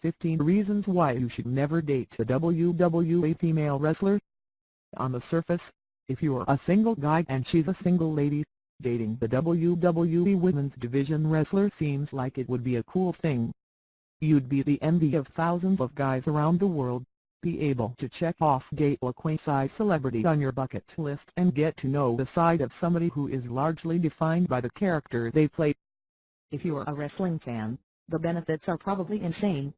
15 reasons why you should never date a WWE female wrestler. On the surface, if you're a single guy and she's a single lady, dating the WWE Women's Division wrestler seems like it would be a cool thing. You'd be the envy of thousands of guys around the world, be able to check off date a quasi-celebrity on your bucket list and get to know the side of somebody who is largely defined by the character they play. If you're a wrestling fan, the benefits are probably insane.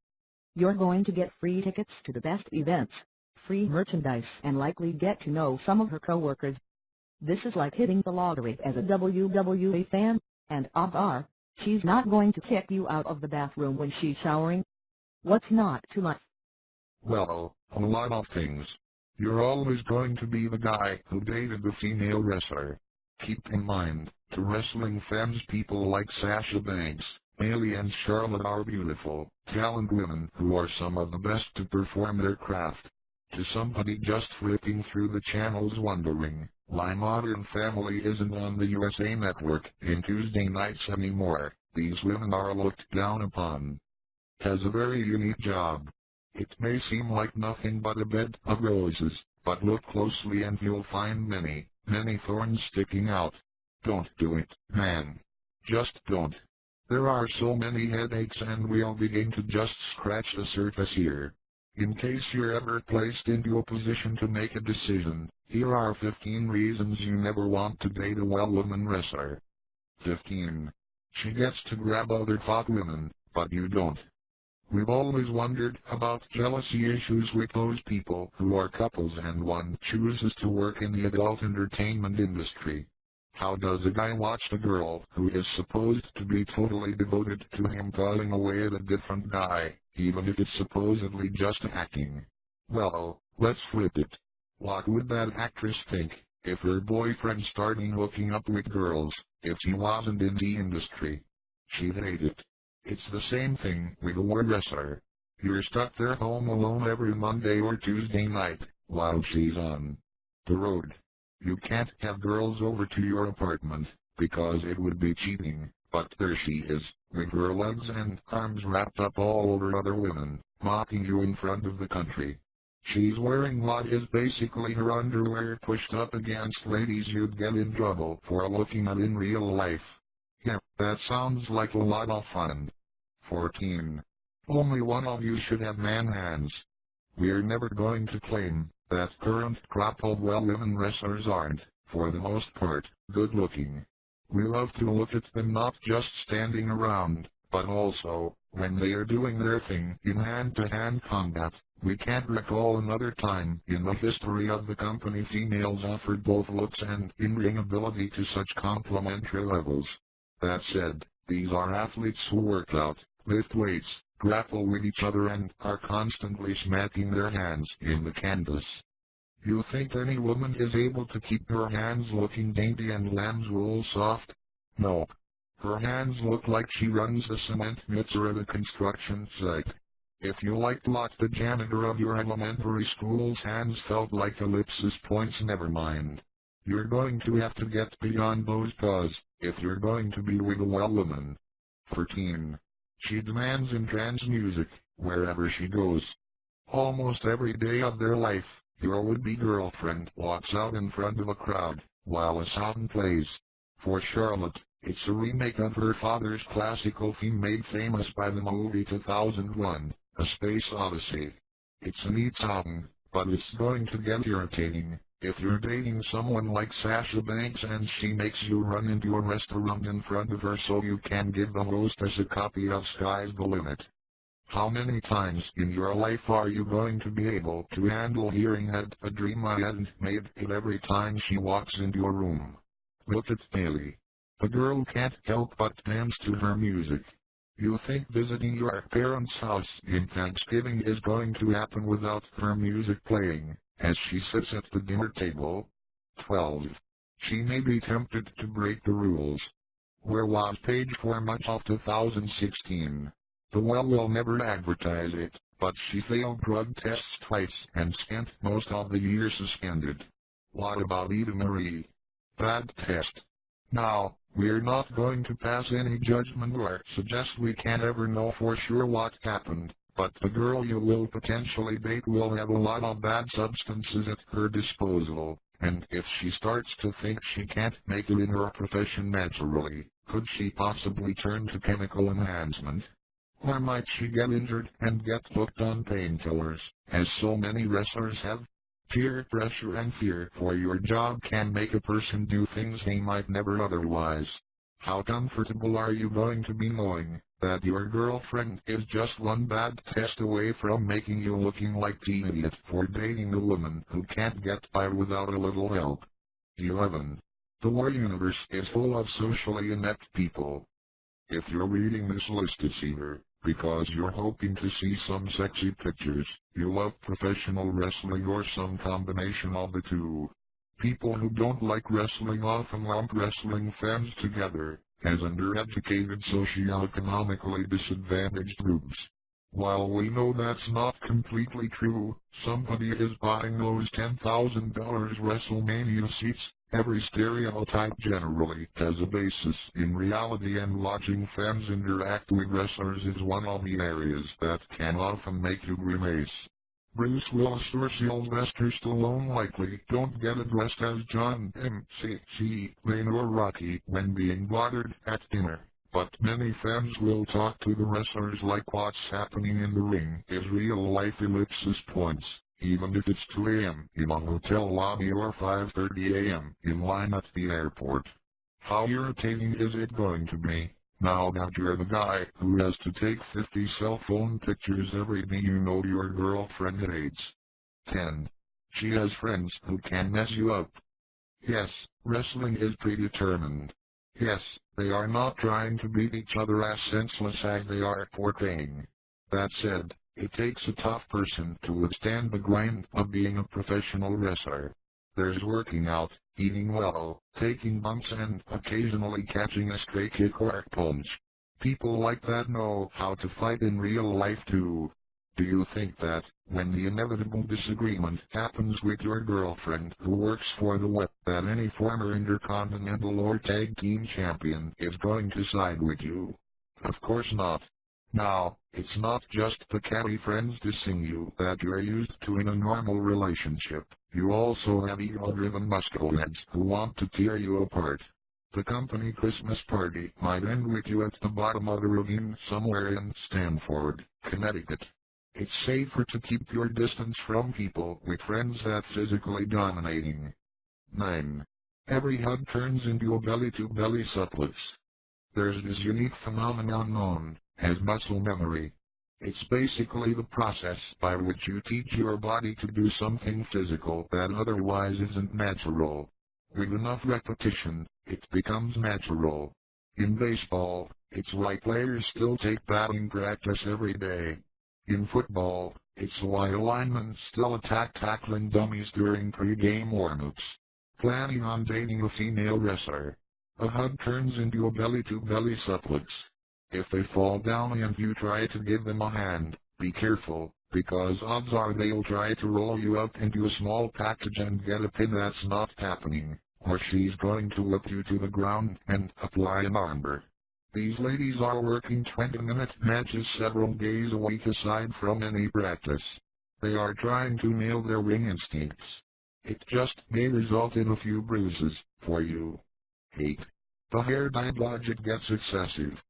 You're going to get free tickets to the best events, free merchandise, and likely get to know some of her co-workers. This is like hitting the lottery as a WWE fan, and odds are, she's not going to kick you out of the bathroom when she's showering. What's not to like? Well, a lot of things. You're always going to be the guy who dated the female wrestler. Keep in mind, to wrestling fans, people like Sasha Banks, Bayley and Charlotte are beautiful, talented women who are some of the best to perform their craft. To somebody just flipping through the channels wondering why Modern Family isn't on the USA Network in Tuesday nights anymore, these women are looked down upon. Has a very unique job. It may seem like nothing but a bed of roses, but look closely and you'll find many, many thorns sticking out. Don't do it, man. Just don't. There are so many headaches, and we'll begin to just scratch the surface here. In case you're ever placed into a position to make a decision, here are 15 reasons you never want to date a well-woman wrestler. 15. She gets to grab other hot women, but you don't. We've always wondered about jealousy issues with those people who are couples and one chooses to work in the adult entertainment industry. How does a guy watch the girl who is supposed to be totally devoted to him pawing away at a different guy, even if it's supposedly just acting? Well, let's flip it. What would that actress think if her boyfriend started hooking up with girls, if she wasn't in the industry? She'd hate it. It's the same thing with a wrestler. You're stuck there home alone every Monday or Tuesday night, while she's on the road. You can't have girls over to your apartment, because it would be cheating, but there she is, with her legs and arms wrapped up all over other women, mocking you in front of the country. She's wearing what is basically her underwear pushed up against ladies you'd get in trouble for looking at in real life. Yeah, that sounds like a lot of fun. 14. Only one of you should have man hands. We're never going to claim that current crop of well-women wrestlers aren't, for the most part, good-looking. We love to look at them not just standing around, but also, when they are doing their thing in hand-to-hand combat. We can't recall another time in the history of the company females offered both looks and in-ring ability to such complementary levels. That said, these are athletes who work out, lift weights, grapple with each other, and are constantly smacking their hands in the canvas. You think any woman is able to keep her hands looking dainty and lamb's wool soft? No. Her hands look like she runs the cement mixer at a construction site. If you liked what the janitor of your elementary school's hands felt like ellipsis points, never mind. You're going to have to get beyond those paws, if you're going to be with a well-woman. 13. She demands in trance music, wherever she goes. Almost every day of their life, your would-be girlfriend walks out in front of a crowd, while a song plays. For Charlotte, it's a remake of her father's classical theme made famous by the movie 2001, A Space Odyssey. It's a neat song, but it's going to get irritating if you're dating someone like Sasha Banks and she makes you run into a restaurant in front of her so you can give the hostess a copy of Sky's the Limit. How many times in your life are you going to be able to handle hearing that a dream I hadn't made it every time she walks into a room? Look at Bayley. The girl can't help but dance to her music. You think visiting your parents' house in Thanksgiving is going to happen without her music playing as she sits at the dinner table? 12. She may be tempted to break the rules. Where was Paige for much of 2016? The well will never advertise it, but she failed drug tests twice and spent most of the year suspended. What about Eva Marie? Bad test. Now, we're not going to pass any judgment or suggest we can't ever know for sure what happened, But the girl you will potentially date will have a lot of bad substances at her disposal, and if she starts to think she can't make it in her profession naturally, could she possibly turn to chemical enhancement? Or might she get injured and get hooked on painkillers, as so many wrestlers have? Peer pressure and fear for your job can make a person do things they might never otherwise. How comfortable are you going to be knowing that your girlfriend is just one bad test away from making you looking like the idiot for dating a woman who can't get by without a little help? 11. The war universe is full of socially inept people. If you're reading this list it's either because you're hoping to see some sexy pictures, you love professional wrestling, or some combination of the two. People who don't like wrestling often lump wrestling fans together as undereducated, socioeconomically disadvantaged groups. While we know that's not completely true, somebody is buying those $10,000 WrestleMania seats. Every stereotype generally has a basis in reality, and watching fans interact with wrestlers is one of the areas that can often make you grimace. Bruce Willis or Sylvester Stallone likely don't get addressed as John M.C. Wayne or Rocky when being bothered at dinner, but many fans will talk to the wrestlers like what's happening in the ring is real life ellipsis points, even if it's 2 a.m. in a hotel lobby or 5:30 a.m. in line at the airport. How irritating is it going to be, now that you're the guy who has to take 50 cell phone pictures every day you know your girlfriend hates? 10. She has friends who can mess you up. Yes, wrestling is predetermined. Yes, they are not trying to beat each other as senseless as they are portraying. That said, it takes a tough person to withstand the grind of being a professional wrestler. There's working out, eating well, taking bumps, and occasionally catching a stray kick or punch. People like that know how to fight in real life too. Do you think that, when the inevitable disagreement happens with your girlfriend who works for the web, that any former Intercontinental or Tag Team Champion is going to side with you? Of course not. Now, it's not just the catty friends dissing you that you're used to in a normal relationship. You also have ego-driven muscleheads who want to tear you apart. The company Christmas party might end with you at the bottom of the ravine somewhere in Stamford, Connecticut. It's safer to keep your distance from people with friends that physically dominating. 9. Every hug turns into a belly-to-belly suplex. There's this unique phenomenon known as muscle memory. It's basically the process by which you teach your body to do something physical that otherwise isn't natural. With enough repetition, it becomes natural. In baseball, it's why players still take batting practice every day. In football, it's why linemen still attack tackling dummies during pre-game warm-ups. Planning on dating a female wrestler. A hug turns into a belly-to-belly suplex. If they fall down and you try to give them a hand, be careful, because odds are they'll try to roll you up into a small package and get a pin. That's not happening, or she's going to whip you to the ground and apply an armbar. These ladies are working 20-minute matches several days a week aside from any practice. They are trying to nail their ring instincts. It just may result in a few bruises for you. 8. The hair dye logic gets excessive.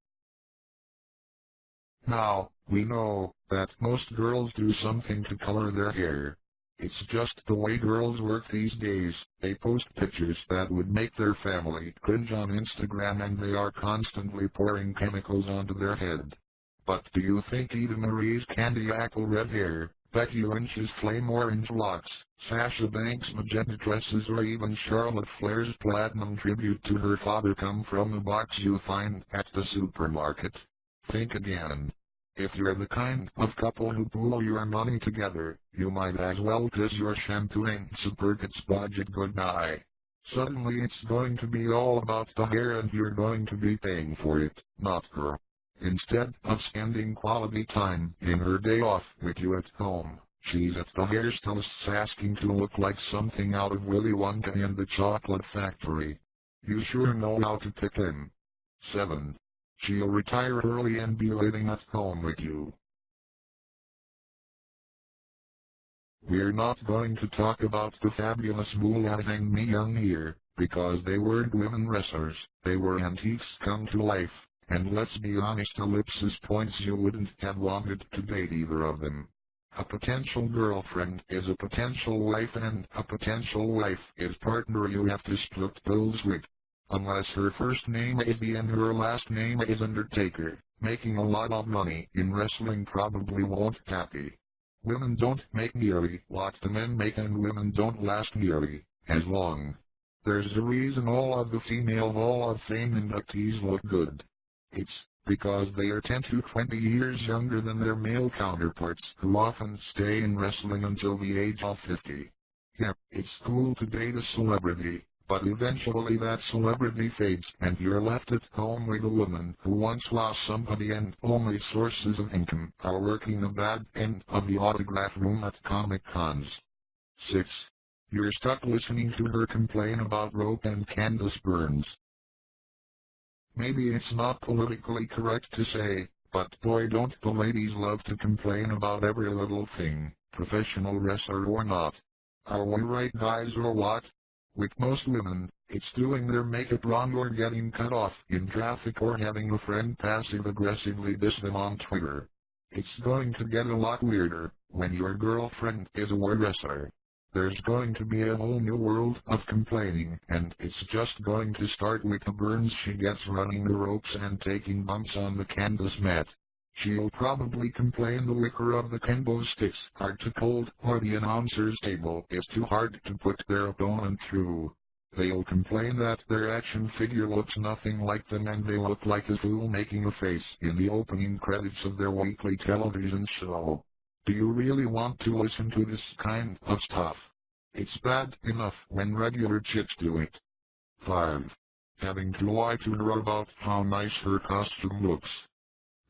Now, we know that most girls do something to color their hair. It's just the way girls work these days. They post pictures that would make their family cringe on Instagram, and they are constantly pouring chemicals onto their head. But do you think Eva Marie's candy apple red hair, Becky Lynch's flame orange locks, Sasha Banks' magenta dresses, or even Charlotte Flair's platinum tribute to her father come from the box you find at the supermarket? Think again. If you're the kind of couple who pool your money together, you might as well kiss your shampooing supermarket's budget goodbye. Suddenly it's going to be all about the hair, and you're going to be paying for it, not her. Instead of spending quality time in her day off with you at home, she's at the hairstylist's asking to look like something out of Willy Wonka and the Chocolate Factory. You sure know how to pick him. 7. She'll retire early and be living at home with you. We're not going to talk about the fabulous Moolah and Mi Young here, because they weren't women wrestlers, they were antiques come to life, and let's be honest, ellipsis points, you wouldn't have wanted to date either of them. A potential girlfriend is a potential wife, and a potential wife is partner you have to split bills with. Unless her first name is B and her last name is Undertaker, making a lot of money in wrestling probably won't happy. Women don't make nearly what the men make, and women don't last nearly as long. There's a reason all of the female Hall of Fame inductees look good. It's because they are 10 to 20 years younger than their male counterparts, who often stay in wrestling until the age of 50. Yeah, it's cool to date a celebrity, but eventually that celebrity fades and you're left at home with a woman who once lost somebody and only sources of income are working the bad end of the autograph room at Comic Cons. 6. You're stuck listening to her complain about rope and Candace Burns. Maybe it's not politically correct to say, but boy don't the ladies love to complain about every little thing, professional wrestler or not. Are we right, guys, or what? With most women, it's doing their makeup wrong or getting cut off in traffic or having a friend passive-aggressively diss them on Twitter. It's going to get a lot weirder when your girlfriend is a wrestler. There's going to be a whole new world of complaining, and it's just going to start with the burns she gets running the ropes and taking bumps on the canvas mat. She'll probably complain the wicker of the kendo sticks are too cold, or the announcer's table is too hard to put their opponent through. They'll complain that their action figure looks nothing like them and they look like a fool making a face in the opening credits of their weekly television show. Do you really want to listen to this kind of stuff? It's bad enough when regular chicks do it. 5. Having to lie to her about how nice her costume looks.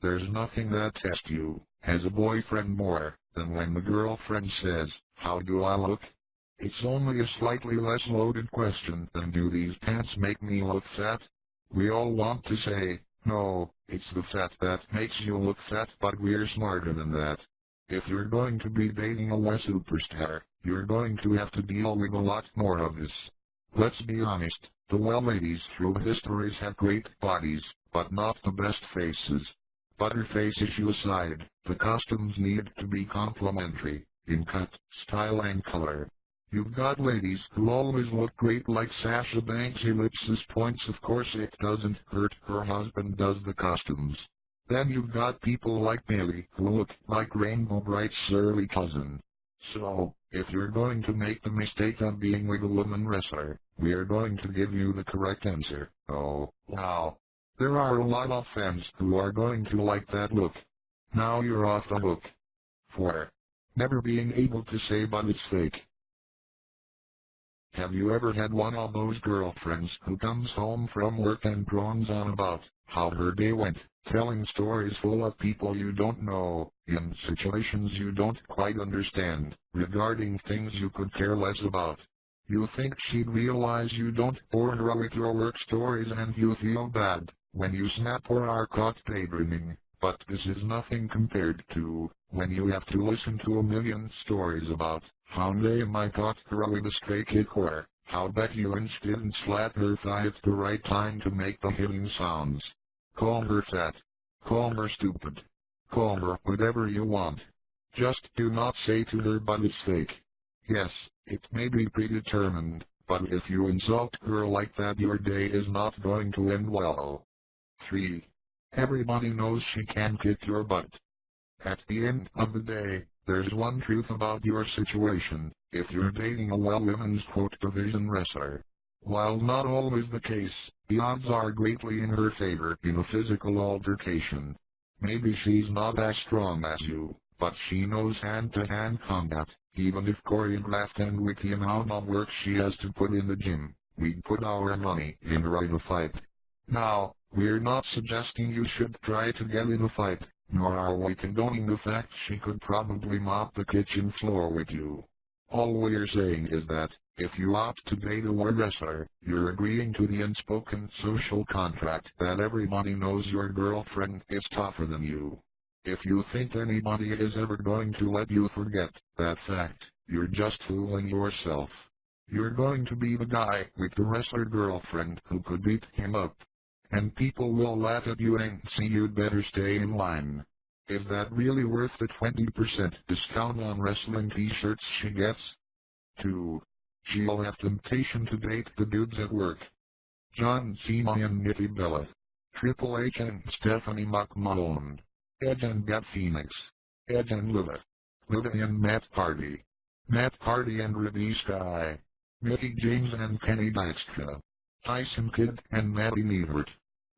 There's nothing that tests you, as a boyfriend, more than when the girlfriend says, "How do I look?" It's only a slightly less loaded question than, "Do these pants make me look fat?" We all want to say, "No, it's the fat that makes you look fat," but we're smarter than that. If you're going to be dating a superstar, you're going to have to deal with a lot more of this. Let's be honest, the ladies through histories have great bodies, but not the best faces. Butterface issue aside, the costumes need to be complementary, in cut, style and color. You've got ladies who always look great like Sasha Banks, ellipsis points, of course it doesn't hurt her husband does the costumes. Then you've got people like Bailey who look like Rainbow Bright's surly cousin. So, if you're going to make the mistake of being with a woman wrestler, we are going to give you the correct answer. Oh, wow. There are a lot of fans who are going to like that look. Now you're off the hook. 4. Never being able to say but it's fake. Have you ever had one of those girlfriends who comes home from work and drones on about how her day went, telling stories full of people you don't know, in situations you don't quite understand, regarding things you could care less about? You think she'd realize you don't bore her with your work stories and you feel bad when you snap or are caught daydreaming, but this is nothing compared to when you have to listen to a million stories about how Nehemiah caught her with a stray kick, or how Becky Lynch didn't slap her thigh at the right time to make the hitting sounds. Call her fat. Call her stupid. Call her whatever you want. Just do not say to her but it's fake. Yes, it may be predetermined, but if you insult her like that your day is not going to end well. 3. Everybody knows she can kick your butt. At the end of the day, there's one truth about your situation: if you're dating a women's division wrestler. While not always the case, the odds are greatly in her favor in a physical altercation. Maybe she's not as strong as you, but she knows hand-to-hand combat, even if choreographed, and with the amount of work she has to put in the gym, we'd put our money in her in a fight. Now, we're not suggesting you should try to get in a fight, nor are we condoning the fact she could probably mop the kitchen floor with you. All we're saying is that, if you opt to date a wrestler, you're agreeing to the unspoken social contract that everybody knows your girlfriend is tougher than you. If you think anybody is ever going to let you forget that fact, You're just fooling yourself. You're going to be the guy with the wrestler girlfriend who could beat him up. And people will laugh at you and say you'd better stay in line. Is that really worth the 20% discount on wrestling t-shirts she gets? 2. She'll have temptation to date the dudes at work. John Cena and Nikki Bella. Triple H and Stephanie McMahon. Edge and Beth Phoenix. Edge and Liva. Liva and Matt Hardy. Matt Hardy and Ruby Sky. Mickey James and Kenny Dykstra. Tyson Kidd and Matty Neivert.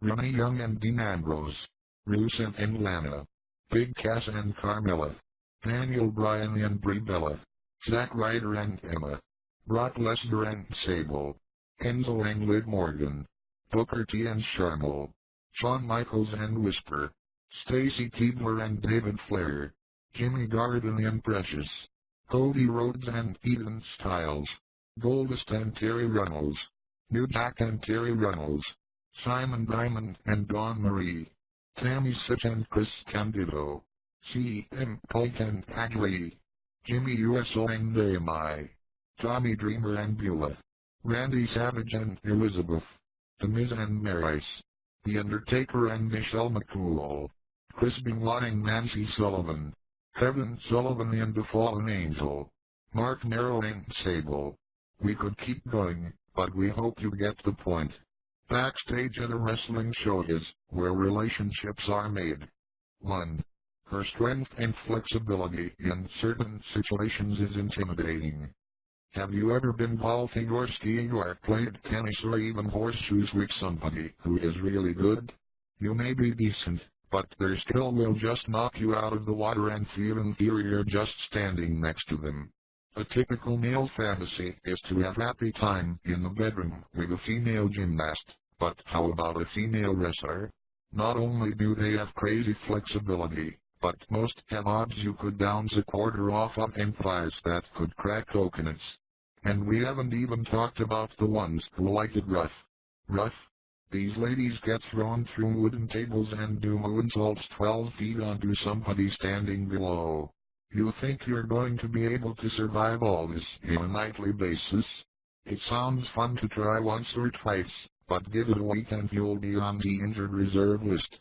Ronnie Young and Dean Ambrose. Rusev and Lana. Big Cass and Carmella. Daniel Bryan and Brie Bella. Zack Ryder and Emma. Brock Lesnar and Sable. Enzo and Liv Morgan. Booker T and Sharmo. Shawn Michaels and Whisper. Stacy Keibler and David Flair. Jimmy Garvin and Precious. Cody Rhodes and Eden Styles. Goldust and Terry Runnels. New Jack and Terry Runnels. Simon Diamond and Dawn Marie. Tammy Sitch and Chris Candido. CM Punk and Agli. Jimmy USO and Damai. Tommy Dreamer and Beulah. Randy Savage and Elizabeth. The Miz and Maryse. The Undertaker and Michelle McCool. Chris Benoit and Nancy Sullivan. Kevin Sullivan and the Fallen Angel. Mark Nero and Sable. We could keep going, but we hope you get the point. Backstage at a wrestling show is where relationships are made. 1. Her strength and flexibility in certain situations is intimidating. Have you ever been golfing or skiing or played tennis or even horseshoes with somebody who is really good? You may be decent, but their skill will just knock you out of the water and feel inferior just standing next to them. A typical male fantasy is to have happy time in the bedroom with a female gymnast, but how about a female wrestler? Not only do they have crazy flexibility, but most have abs you could bounce a quarter off of and thighs that could crack coconuts. And we haven't even talked about the ones who like it rough. Rough? These ladies get thrown through wooden tables and do moonsaults 12 feet onto somebody standing below. You think you're going to be able to survive all this on a nightly basis? It sounds fun to try once or twice, but give it a week and you'll be on the injured reserve list.